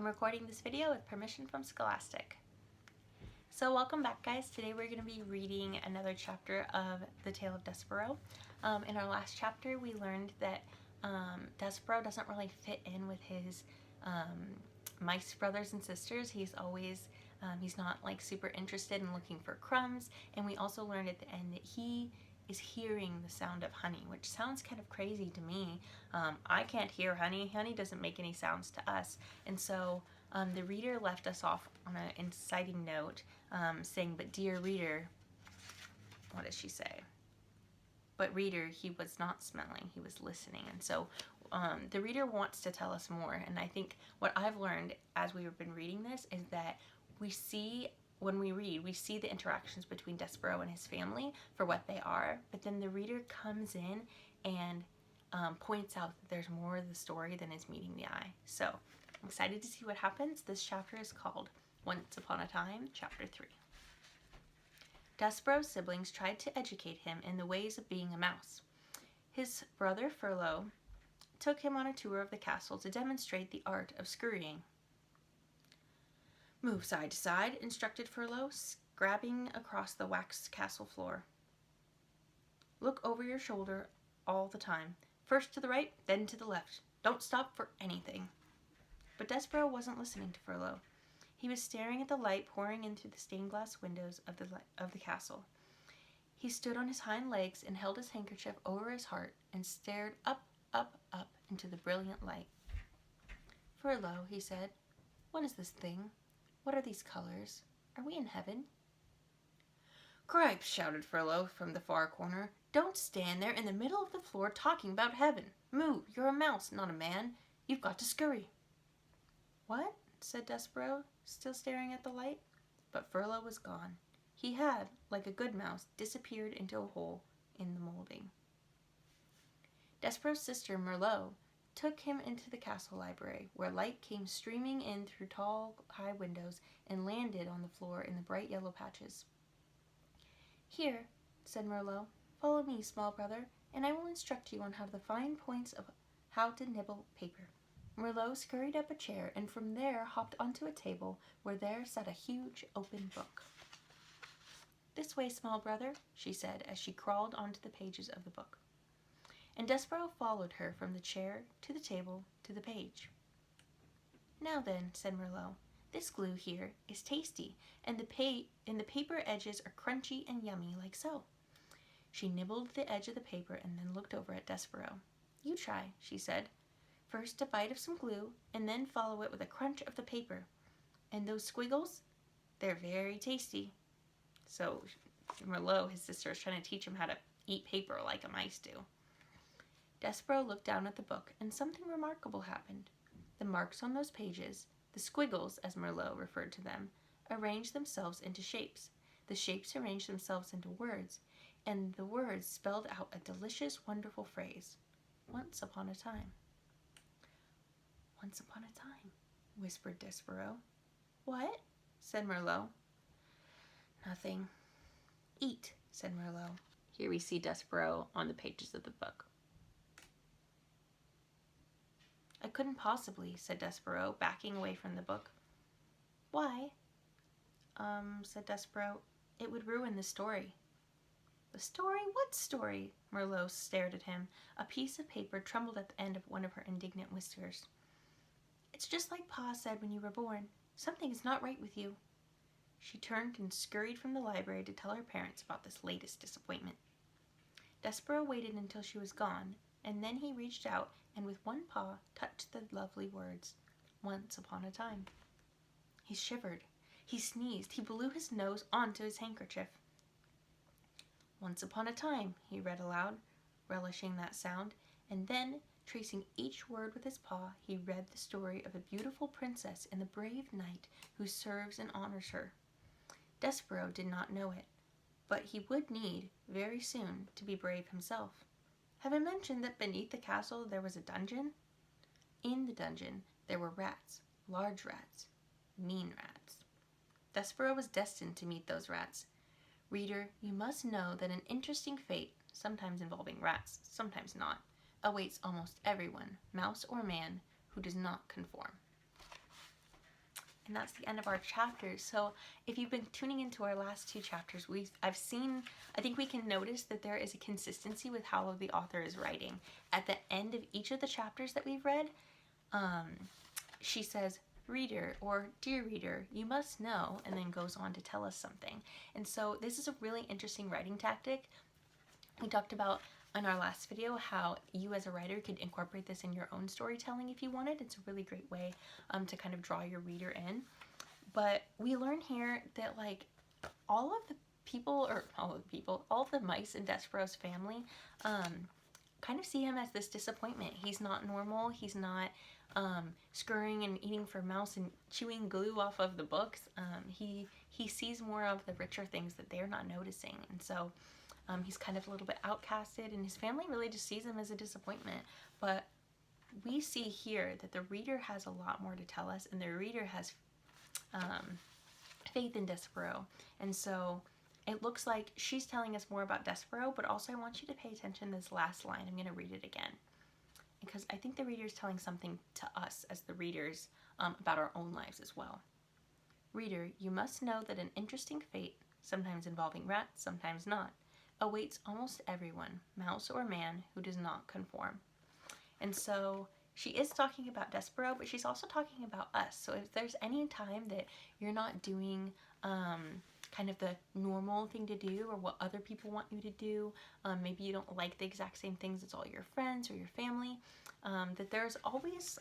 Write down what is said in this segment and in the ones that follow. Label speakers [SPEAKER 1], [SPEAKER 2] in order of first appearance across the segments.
[SPEAKER 1] I'm recording this video with permission from Scholastic. So welcome back, guys. Today we're going to be reading another chapter of the Tale of Despereaux. In our last chapter we learned that Despereaux doesn't really fit in with his mice brothers and sisters. He's always he's not like super interested in looking for crumbs, and we also learned at the end that he is hearing the sound of honey, which sounds kind of crazy to me. I can't hear honey. Honey doesn't make any sounds to us. And so the reader left us off on an inciting note saying, "But dear reader," what does she say? "But reader, he was not smelling, he was listening." And so the reader wants to tell us more. And I think what I've learned as we've been reading this is that when we read, we see the interactions between Despereaux and his family for what they are, but then the reader comes in and points out that there's more of the story than is meeting the eye. So I'm excited to see what happens. This chapter is called Once Upon a Time, Chapter 3. Despereaux's siblings tried to educate him in the ways of being a mouse. His brother Furlough took him on a tour of the castle to demonstrate the art of scurrying. "Move side to side," instructed Furlough, scrabbing across the waxed castle floor. "Look over your shoulder all the time. First to the right, then to the left. Don't stop for anything." But Despereaux wasn't listening to Furlough. He was staring at the light pouring in through the stained glass windows of the castle. He stood on his hind legs and held his handkerchief over his heart and stared up, up, up into the brilliant light. "Furlough," he said, "what is this thing? What are these colors? Are we in heaven?" "Cripes," shouted Furlough from the far corner. "Don't stand there in the middle of the floor talking about heaven. Move, you're a mouse, not a man. You've got to scurry." "What?" said Despereaux, still staring at the light. But Furlough was gone. He had, like a good mouse, disappeared into a hole in the molding. Despereaux's sister Merlot took him into the castle library, where light came streaming in through tall, high windows and landed on the floor in the bright yellow patches. "Here," said Merlot, "follow me, small brother, and I will instruct you on how the fine points of how to nibble paper." Merlot scurried up a chair and from there hopped onto a table where there sat a huge open book. "This way, small brother," she said as she crawled onto the pages of the book. And Despereaux followed her from the chair to the table to the page. "Now then," said Merlot, "this glue here is tasty, and the paper edges are crunchy and yummy, like so." She nibbled the edge of the paper and then looked over at Despereaux. "You try," she said. "First a bite of some glue, and then follow it with a crunch of the paper. And those squiggles, they're very tasty." So Merlot, his sister, is trying to teach him how to eat paper like a mice do. Despereaux looked down at the book, and something remarkable happened. The marks on those pages, the squiggles as Merlot referred to them, arranged themselves into shapes. The shapes arranged themselves into words, and the words spelled out a delicious, wonderful phrase. "Once upon a time." "Once upon a time," whispered Despereaux. "What?" said Merlot. "Nothing." "Eat," said Merlot. Here we see Despereaux on the pages of the book. "I couldn't possibly," said Despereaux, backing away from the book. "Why?" Said Despereaux. "It would ruin the story." "The story? What story?" Merlot stared at him. A piece of paper trembled at the end of one of her indignant whiskers. "It's just like Pa said when you were born. Something is not right with you." She turned and scurried from the library to tell her parents about this latest disappointment. Despereaux waited until she was gone, and then he reached out and with one paw touched the lovely words, "Once upon a time." He shivered. He sneezed. He blew his nose onto his handkerchief. "Once upon a time," he read aloud, relishing that sound, and then, tracing each word with his paw, he read the story of a beautiful princess and the brave knight who serves and honors her. Despereaux did not know it, but he would need, very soon, to be brave himself. Have I mentioned that beneath the castle there was a dungeon? In the dungeon there were rats, large rats, mean rats. Despereaux was destined to meet those rats. Reader, you must know that an interesting fate, sometimes involving rats, sometimes not, awaits almost everyone, mouse or man, who does not conform. and that's the end of our chapters. So if you've been tuning into our last 2 chapters, I think we can notice that there is a consistency with how the author is writing. At the end of each of the chapters that we've read, she says, "Reader," or "Dear reader, you must know," and then goes on to tell us something. And so this is a really interesting writing tactic. We talked about in our last video how you as a writer could incorporate this in your own storytelling if you wanted. It's a really great way to kind of draw your reader in. But we learn here that like all of the mice in Despereaux's family kind of see him as this disappointment. He's not normal. He's not scurrying and eating for mouse and chewing glue off of the books. He sees more of the richer things that they're not noticing, and so he's kind of a little bit outcasted, and his family really just sees him as a disappointment. But we see here that the reader has a lot more to tell us, and the reader has faith in Despereaux. And so it looks like she's telling us more about Despereaux, but also I want you to pay attention to this last line. I'm going to read it again, because I think the reader is telling something to us as the readers about our own lives as well. "Reader, you must know that an interesting fate, sometimes involving rats, sometimes not, awaits almost everyone, mouse or man, who does not conform." And so she is talking about Despereaux, but she's also talking about us. So if there's any time that you're not doing kind of the normal thing to do, or what other people want you to do, maybe you don't like the exact same things as all your friends or your family, that there's always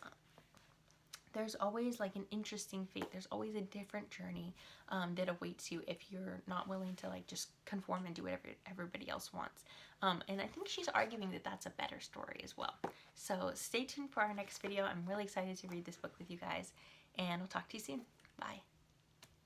[SPEAKER 1] like an interesting fate. There's always a different journey that awaits you if you're not willing to like just conform and do whatever everybody else wants. And I think she's arguing that that's a better story as well. So stay tuned for our next video. I'm really excited to read this book with you guys, and I'll talk to you soon. Bye.